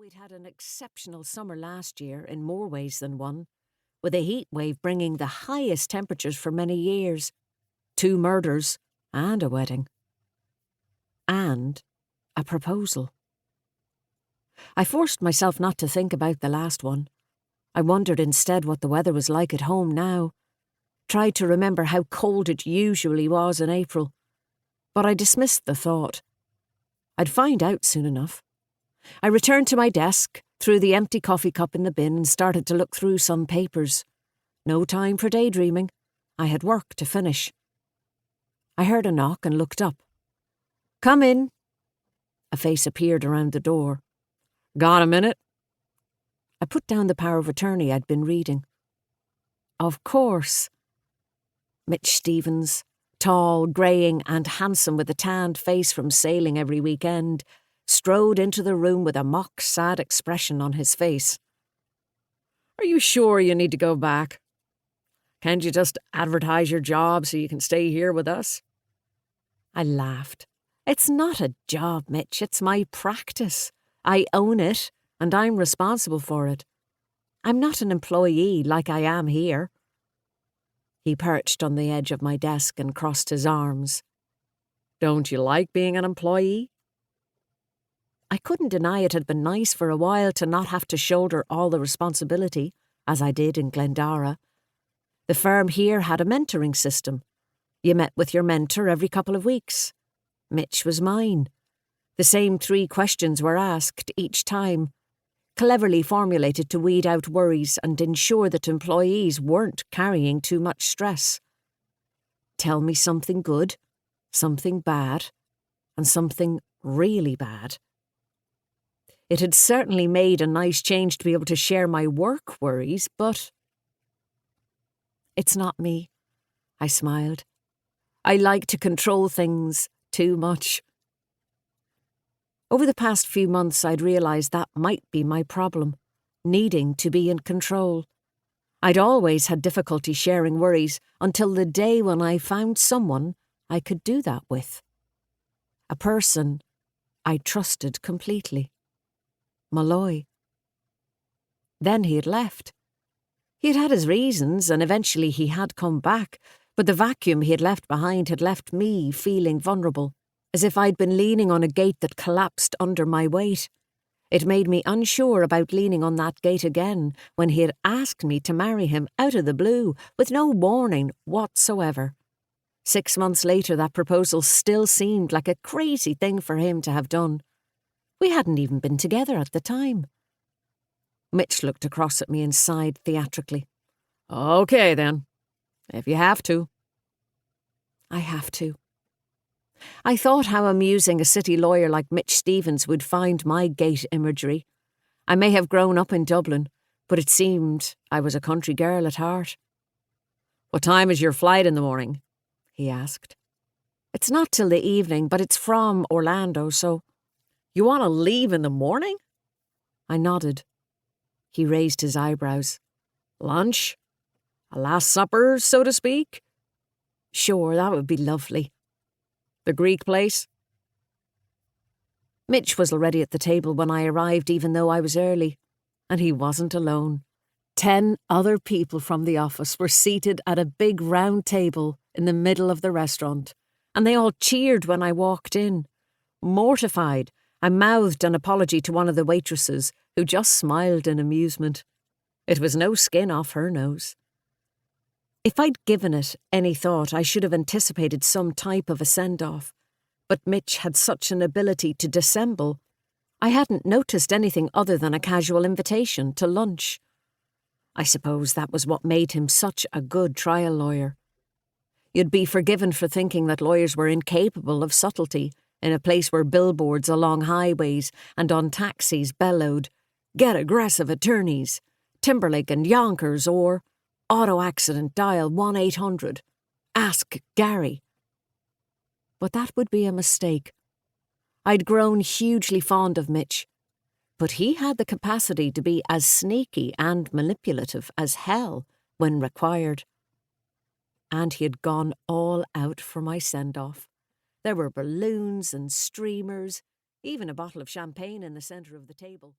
We'd had an exceptional summer last year in more ways than one, with a heat wave bringing the highest temperatures for many years, 2 murders and a wedding. And a proposal. I forced myself not to think about the last one. I wondered instead what the weather was like at home now. Tried to remember how cold it usually was in April. But I dismissed the thought. I'd find out soon enough. I returned to my desk, threw the empty coffee cup in the bin and started to look through some papers. No time for daydreaming. I had work to finish. I heard a knock and looked up. "Come in." A face appeared around the door. "Got a minute?" I put down the power of attorney I'd been reading. Of course. Mitch Stevens, tall, greying and handsome with a tanned face from sailing every weekend, strode into the room with a mock sad expression on his face. "Are you sure you need to go back? Can't you just advertise your job so you can stay here with us?" I laughed. "It's not a job, Mitch, it's my practice. I own it, and I'm responsible for it. I'm not an employee like I am here." He perched on the edge of my desk and crossed his arms. "Don't you like being an employee?" I couldn't deny it had been nice for a while to not have to shoulder all the responsibility, as I did in Glendara. The firm here had a mentoring system. You met with your mentor every couple of weeks. Mitch was mine. The same 3 questions were asked each time, cleverly formulated to weed out worries and ensure that employees weren't carrying too much stress. Tell me something good, something bad, and something really bad. It had certainly made a nice change to be able to share my work worries, but it's not me, I smiled. I like to control things too much. Over the past few months, I'd realised that might be my problem, needing to be in control. I'd always had difficulty sharing worries until the day when I found someone I could do that with. A person I trusted completely. Molloy. Then he had left. He had had his reasons, and eventually he had come back, but the vacuum he had left behind had left me feeling vulnerable, as if I'd been leaning on a gate that collapsed under my weight. It made me unsure about leaning on that gate again when he had asked me to marry him out of the blue, with no warning whatsoever. 6 months later, that proposal still seemed like a crazy thing for him to have done. We hadn't even been together at the time. Mitch looked across at me and sighed theatrically. "Okay, then. If you have to." I have to. I thought how amusing a city lawyer like Mitch Stevens would find my gate imagery. I may have grown up in Dublin, but it seemed I was a country girl at heart. "What time is your flight in the morning?" he asked. "It's not till the evening, but it's from Orlando, so—" "You want to leave in the morning?" I nodded. He raised his eyebrows. "Lunch? A last supper, so to speak?" "Sure, that would be lovely." "The Greek place?" Mitch was already at the table when I arrived, even though I was early. And he wasn't alone. 10 other people from the office were seated at a big round table in the middle of the restaurant, and they all cheered when I walked in. Mortified, I mouthed an apology to one of the waitresses, who just smiled in amusement. It was no skin off her nose. If I'd given it any thought, I should have anticipated some type of a send-off. But Mitch had such an ability to dissemble. I hadn't noticed anything other than a casual invitation to lunch. I suppose that was what made him such a good trial lawyer. You'd be forgiven for thinking that lawyers were incapable of subtlety in a place where billboards along highways and on taxis bellowed, "Get aggressive attorneys, Timberlake and Yonkers," or "Auto accident, dial 1-800, ask Gary." But that would be a mistake. I'd grown hugely fond of Mitch, but he had the capacity to be as sneaky and manipulative as hell when required. And he had gone all out for my send-off. There were balloons and streamers, even a bottle of champagne in the centre of the table.